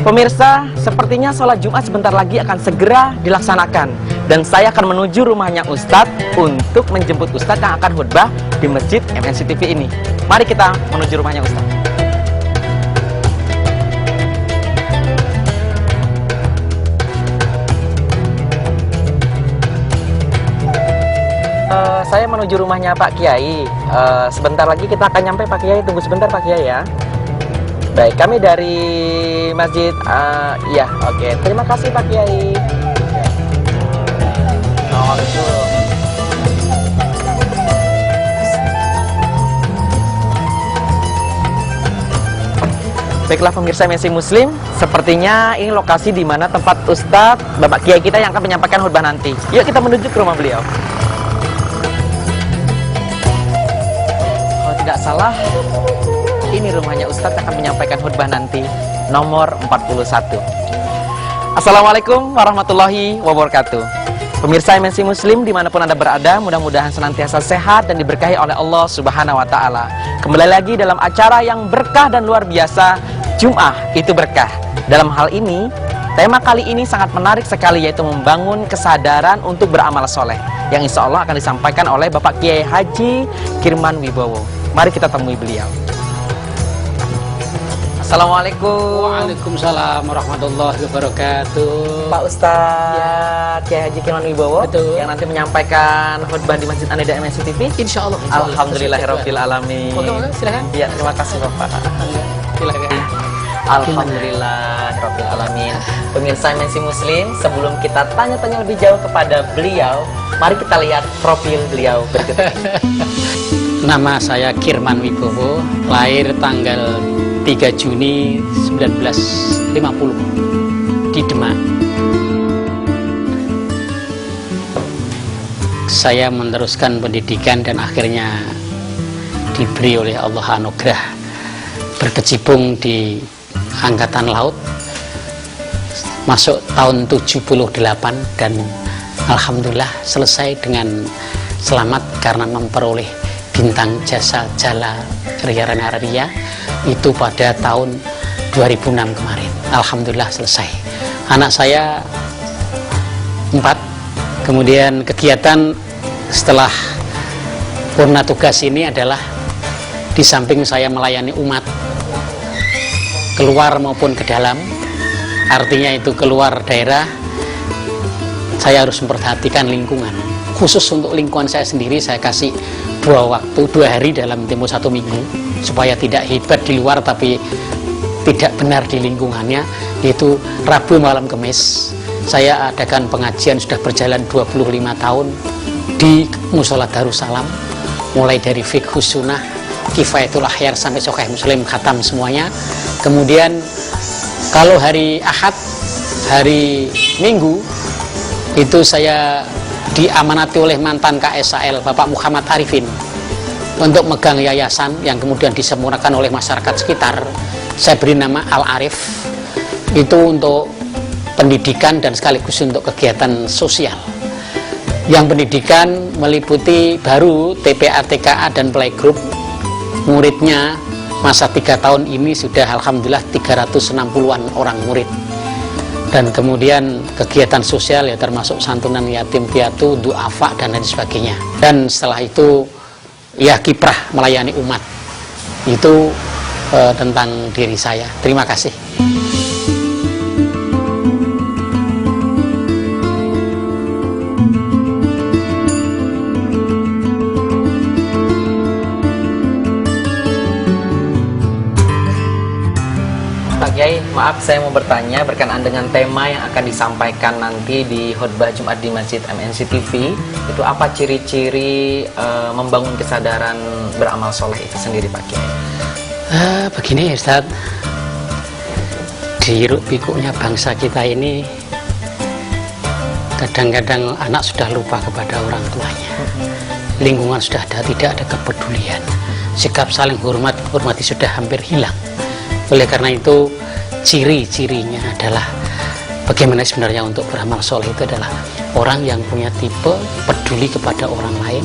Pemirsa, sepertinya sholat Jumat sebentar lagi akan segera dilaksanakan. Dan saya akan menuju rumahnya Ustadz untuk menjemput Ustadz yang akan khutbah di Masjid MNC TV ini. Mari kita menuju rumahnya Ustadz. Saya menuju rumahnya Pak Kiai. Sebentar lagi kita akan nyampe Pak Kiai. Tunggu sebentar Pak Kiai ya. Baik, kami dari Masjid. Iya, oke. Terima kasih Pak Kiai. Baiklah pemirsa MNC Muslim, sepertinya ini lokasi di mana tempat Ustadz Bapak Kiai kita yang akan menyampaikan khutbah nanti. Yuk kita menuju ke rumah beliau. Kalau tidak salah, ini rumahnya Ustadz akan menyampaikan khutbah nanti, nomor 41. Assalamualaikum warahmatullahi wabarakatuh. Pemirsa MNC Muslim dimanapun Anda berada, mudah-mudahan senantiasa sehat dan diberkahi oleh Allah Subhanahu wa Ta'ala. Kembali lagi dalam acara yang berkah dan luar biasa, Jum'ah itu berkah. Dalam hal ini, tema kali ini sangat menarik sekali, yaitu membangun kesadaran untuk beramal soleh, yang insya Allah akan disampaikan oleh Bapak Kiai Haji Kirman Wibowo. Mari kita temui beliau. Assalamualaikum. Waalaikumsalam warahmatullahi wabarakatuh. Pak Ustadz Kiai Haji Kirman Wibowo. Betul. Yang nanti menyampaikan khutbah di Masjid An-Nida MNC TV. Insya Allah. Alhamdulillahirabbil alamin. Oke, silakan. Ya, terima kasih Bapak. Silakan. Alhamdulillahirabbil alamin. Pemirsa MNC Muslim, sebelum kita tanya-tanya lebih jauh kepada beliau, mari kita lihat profil beliau berikut ini. Nama saya Kirman Wibowo, lahir tanggal 3 Juni 1950 di Demak. Saya meneruskan pendidikan dan akhirnya diberi oleh Allah anugerah berkecimpung di Angkatan Laut masuk tahun 78 dan alhamdulillah selesai dengan selamat karena memperoleh bintang jasa Jala Ria itu pada tahun 2006 kemarin. Alhamdulillah selesai. Anak saya 4. Kemudian kegiatan setelah purna tugas ini adalah di samping saya melayani umat keluar maupun ke dalam, artinya itu keluar daerah, saya harus memperhatikan lingkungan. Khusus untuk lingkungan saya sendiri, saya kasih 2 hari dalam tempo 1 minggu supaya tidak hebat di luar tapi tidak benar di lingkungannya, yaitu Rabu malam Kamis saya adakan pengajian sudah berjalan 25 tahun di Musola Darussalam, mulai dari Fiqhus Sunnah, Kifayatul Akhyar sampai Sahih Muslim, khatam semuanya. Kemudian kalau hari Ahad, hari Minggu itu saya diamanati oleh mantan KSAL Bapak Muhammad Arifin untuk megang yayasan yang kemudian disempurnakan oleh masyarakat sekitar. Saya beri nama Al-Arif, itu untuk pendidikan dan sekaligus untuk kegiatan sosial. Yang pendidikan meliputi baru TPA, TKA dan playgroup. Muridnya masa 3 tahun ini sudah alhamdulillah 360-an orang murid. Dan kemudian kegiatan sosial ya termasuk santunan yatim piatu, duafa dan lain sebagainya. Dan setelah itu ya kiprah melayani umat. Itu tentang diri saya. Terima kasih. Pak Kiai, maaf saya mau bertanya berkenaan dengan tema yang akan disampaikan nanti di khutbah Jumat di Masjid MNC TV. Itu apa ciri-ciri membangun kesadaran beramal soleh itu sendiri Pak Kiai? Begini ya Ustaz, di hiruk pikuknya bangsa kita ini kadang-kadang anak sudah lupa kepada orang tuanya, lingkungan sudah tidak ada kepedulian, sikap saling hormati sudah hampir hilang. Oleh karena itu ciri-cirinya adalah bagaimana sebenarnya untuk beramal soleh itu adalah orang yang punya tipe peduli kepada orang lain,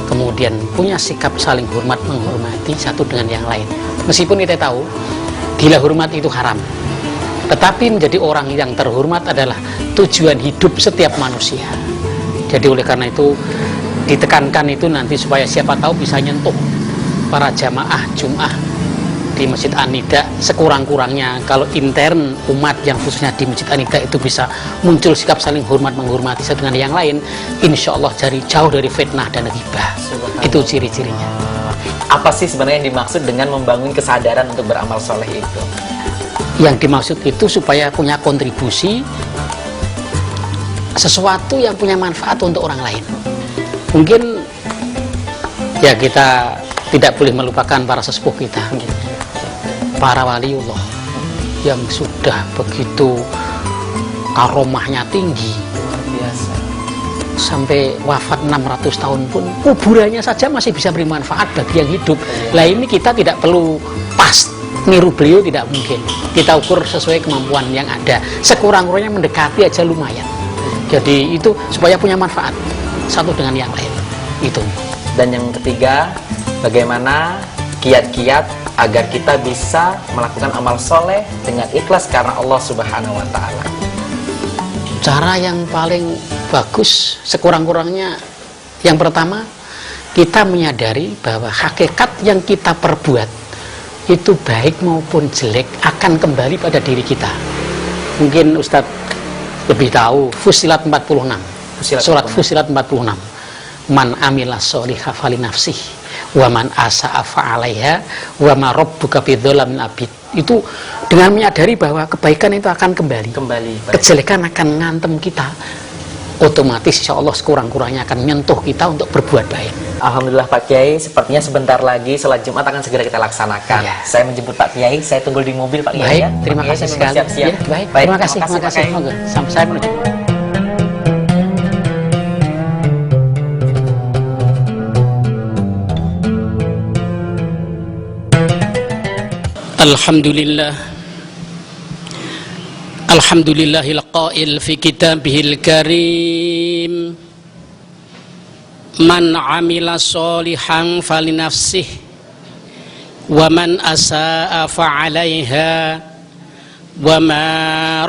kemudian punya sikap saling hormat menghormati satu dengan yang lain. Meskipun kita tahu gila hormat itu haram, Tetapi menjadi orang yang terhormat adalah tujuan hidup setiap manusia. Jadi oleh karena itu ditekankan itu nanti supaya siapa tahu bisa nyentuh para jamaah Jum'ah di Masjid An-Nida sekurang-kurangnya. Kalau intern umat yang khususnya di Masjid An-Nida itu bisa muncul sikap saling hormat menghormati satu dengan yang lain, insya Allah jauh dari fitnah dan ghibah. Itu ciri-cirinya. Apa sih sebenarnya yang dimaksud dengan membangun kesadaran untuk beramal soleh itu? Yang dimaksud itu supaya punya kontribusi sesuatu yang punya manfaat untuk orang lain. Mungkin ya kita tidak boleh melupakan para sesepuh kita, para waliullah yang sudah begitu karomahnya tinggi, Biasa. sampai wafat 600 tahun pun kuburannya saja masih bisa beri manfaat bagi yang hidup. Lah ini kita tidak perlu pas niru beliau, tidak mungkin. Kita ukur sesuai kemampuan yang ada, sekurang-kurangnya mendekati aja lumayan. Jadi itu supaya punya manfaat satu dengan yang lain itu. Dan yang ketiga, bagaimana kiat-kiat agar kita bisa melakukan amal soleh dengan ikhlas karena Allah Subhanahu wa Ta'ala. Cara yang paling bagus sekurang-kurangnya, yang pertama, kita menyadari bahwa hakikat yang kita perbuat itu baik maupun jelek akan kembali pada diri kita. Mungkin Ustadz lebih tahu Fussilat 46, surat Fussilat 46. Man amila sholiha fali nafsih wa man asa'a fa'alaiha wa ma rabbuka bidzalamin abid. Itu dengan menyadari bahwa kebaikan itu akan kembali. Kejelekan akan ngantem kita. Otomatis insya Allah sekurang-kurangnya akan menyentuh kita untuk berbuat baik. Alhamdulillah Pak Kiai, sepertinya sebentar lagi sholat Jumat akan segera kita laksanakan. Ya. Saya menjemput Pak Kiai, saya tunggu di mobil Pak Kiai. Baik, Ya. terima Pak Kiai, kasih saya sekali. siap-siap. Ya, baik, terima kasih Pak Kiai. Moga. Sampai saya menuju. Alhamdulillahil qail fi kitabihil karim, man amila sholihan falinafsih wa man asa'a fa'alaiha wa ma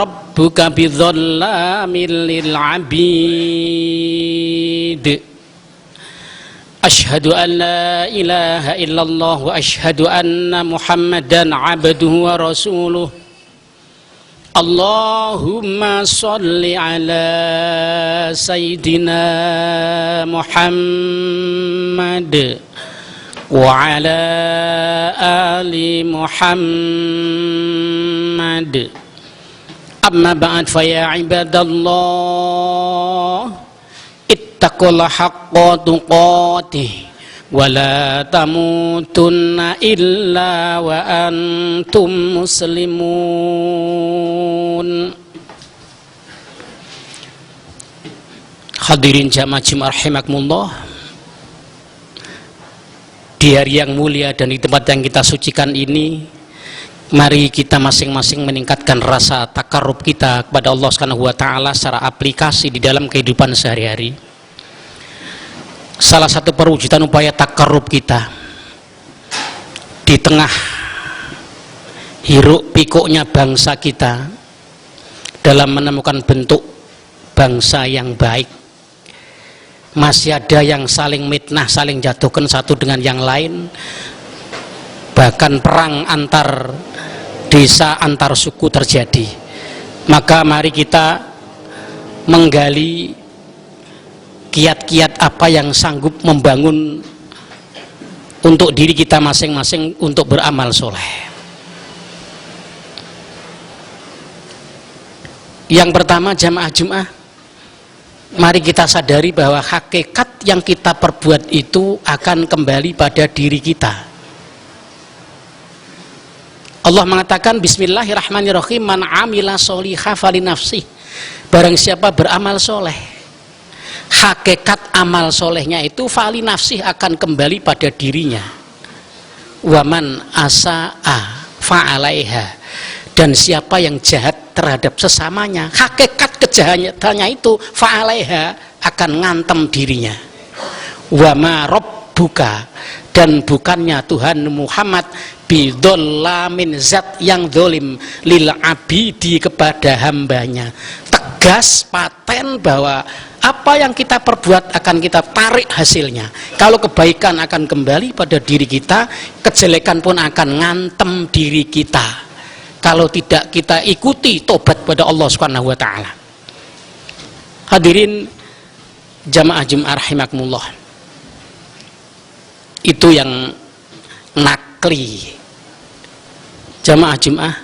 rabbuka bidzallamin lil 'abid. Asyhadu an la ilaha illallah wa asyhadu anna Muhammadan 'abduhu wa rasuluh. Allahumma sholli ala Sayyidina Muhammad wa ala ali Muhammad. Amma ba'd, fa ya ibadallah, ittaqullaha haqqa tuqatih wa la tamutunna illa wa antum muslimun. Hadirin jamaah Jumat rahimakumullah, di hari yang mulia dan di tempat yang kita sucikan ini, mari kita masing-masing meningkatkan rasa takarrub kita kepada Allah Subhanahu wa Ta'ala secara aplikasi di dalam kehidupan sehari-hari. Salah satu perwujudan upaya takarrub kita di tengah hiruk pikuknya bangsa kita dalam menemukan bentuk bangsa yang baik, masih ada yang saling mitnah, saling jatuhkan satu dengan yang lain, bahkan perang antar desa, antar suku terjadi. Maka mari kita menggali kiat-kiat apa yang sanggup membangun untuk diri kita masing-masing untuk beramal soleh. Yang pertama, jamaah Jum'ah, mari kita sadari bahwa hakikat yang kita perbuat itu akan kembali pada diri kita. Allah mengatakan bismillahirrahmanirrahim, man amila sholiha falinafsih. Barang siapa beramal soleh, hakikat amal solehnya itu fali nafsih akan kembali pada dirinya. Waman asa'a fa'alaiha, dan siapa yang jahat terhadap sesamanya, hakikat kejahatannya itu fa'alaiha akan ngantem dirinya. Wama rabbuka, dan bukannya Tuhan Muhammad bidzallamin, zat yang zalim lil abidi, kepada hambanya. Tegas, paten bahwa apa yang kita perbuat akan kita tarik hasilnya. Kalau kebaikan akan kembali pada diri kita, kejelekan pun akan ngantem diri kita kalau tidak kita ikuti tobat pada Allah Subhanahu wa taala. Hadirin jamaah Jumat rahimakumullah, itu yang nakli. Jamaah Jumat,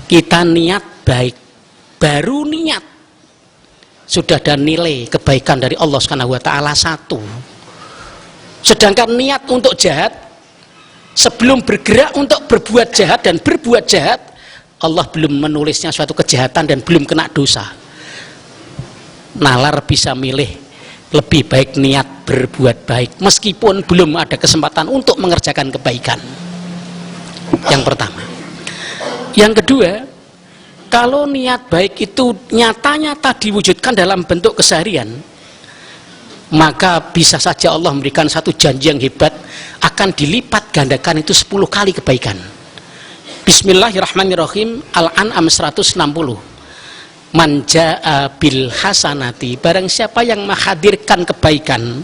kita niat baik, baru niat sudah ada nilai kebaikan dari Allah Subhanahu wa taala 1. Sedangkan niat untuk jahat, sebelum bergerak untuk berbuat jahat dan berbuat jahat, Allah belum menulisnya suatu kejahatan dan belum kena dosa. Nalar bisa milih lebih baik niat berbuat baik meskipun belum ada kesempatan untuk mengerjakan kebaikan. Yang pertama. Yang kedua, kalau niat baik itu nyata-nyata diwujudkan dalam bentuk keseharian, maka bisa saja Allah memberikan satu janji yang hebat, akan dilipat gandakan itu 10 kali kebaikan. Bismillahirrahmanirrahim. Al-An'am 160. Man jaa bil hasanati, barang siapa yang menghadirkan kebaikan,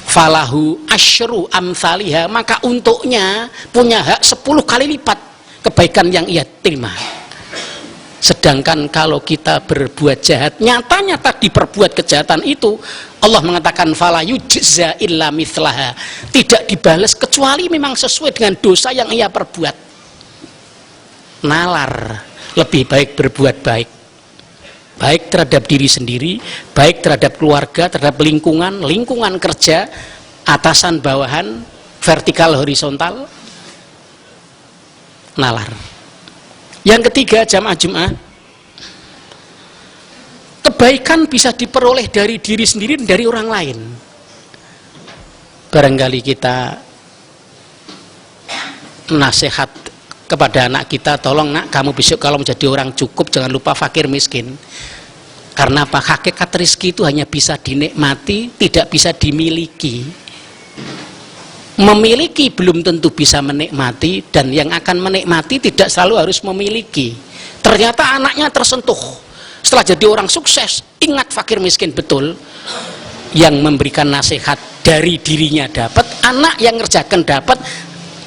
falahu asyru amthaliha, maka untuknya punya hak 10 kali lipat kebaikan yang ia terima. Sedangkan kalau kita berbuat jahat, nyata-nyata diperbuat kejahatan itu, Allah mengatakan fala yujza illa mithlaha, tidak dibalas kecuali memang sesuai dengan dosa yang ia perbuat. Nalar, lebih baik berbuat baik, baik terhadap diri sendiri, baik terhadap keluarga, terhadap lingkungan, lingkungan kerja, atasan bawahan, vertikal horizontal. Nalar. Yang ketiga, jamaah Jumat, kebaikan bisa diperoleh dari diri sendiri dan dari orang lain. Barangkali kita nasihat kepada anak kita, tolong nak, kamu besok kalau menjadi orang cukup jangan lupa fakir miskin. Karena apa? Hakikat rezeki itu hanya bisa dinikmati, tidak bisa dimiliki. Memiliki belum tentu bisa menikmati, dan yang akan menikmati tidak selalu harus memiliki. Ternyata anaknya tersentuh setelah jadi orang sukses, ingat fakir miskin betul. Yang memberikan nasihat dari dirinya dapat, anak yang ngerjakan dapat,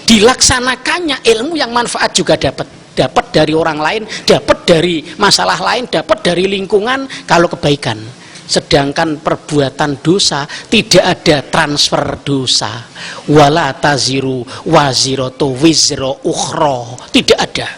dilaksanakannya ilmu yang manfaat juga dapat dari orang lain, dapat dari masalah lain, dapat dari lingkungan kalau kebaikan. Sedangkan perbuatan dosa tidak ada transfer dosa, wala taziru waziratu wizra ukhra, tidak ada.